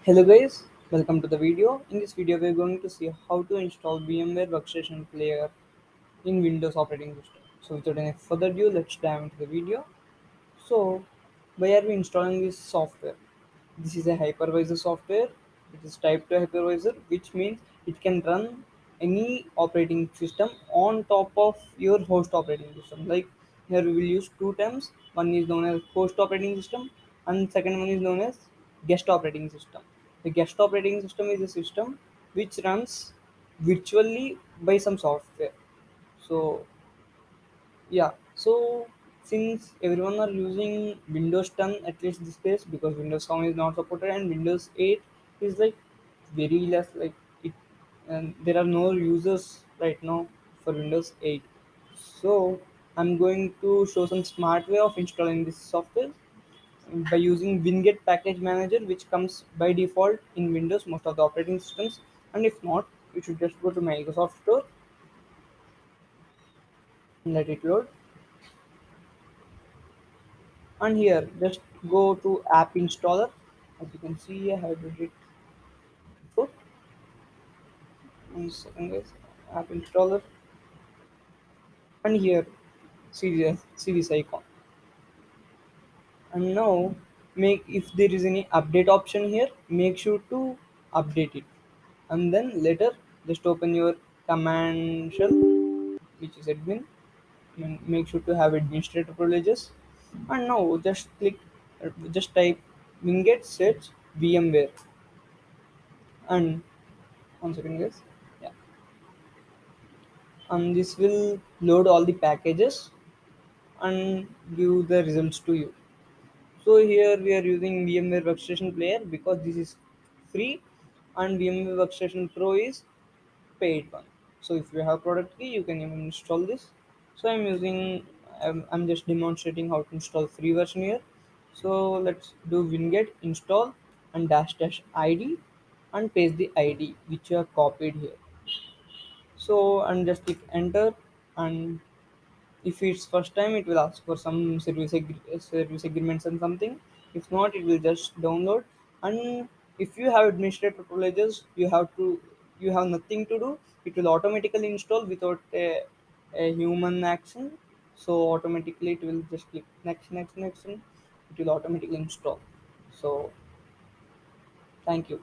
Hello guys, welcome to the video. In this video we are going to see how to install VMware Workstation Player in Windows operating system. So without any further ado, let's dive into the video. So why are we installing this software? This is a hypervisor software. It is type 2 hypervisor, which means it can run any operating system on top of your host operating system. Like here we will use two terms. One is known as host operating system and second one is known as guest operating system. The guest operating system is a system which runs virtually by some software. So yeah, so since everyone are using Windows 10 at least this case because Windows 7 is not supported and Windows 8 is like very less like it, and there are no users right now for Windows 8. So I'm going to show some smart way of installing this software by using Winget package manager, which comes by default in Windows most of the operating systems, and if not you should just go to Microsoft Store and let it load. And here just go to app installer. As you can see I have did it before. One second guys. App installer, and here see this icon. And now make, if there is any update option here, make sure to update it, and then later just open your command shell, which is admin, and make sure to have administrator privileges. And now just click, just type winget search VMware, and one second guys. Yeah, and this will load all the packages and give the results to you. So here we are using VMware Workstation Player because this is free, and VMware Workstation Pro is paid one. So if you have product key, you can even install this. So I'm just demonstrating how to install free version here. So let's do winget install and dash dash id and paste the id which you have copied here. So and just click enter, and if it's first time it will ask for some service agreements and something. If not it will just download. And if you have administrator privileges you have nothing to do. It will automatically install without a human action. So automatically it will just click next and it will automatically install. So thank you.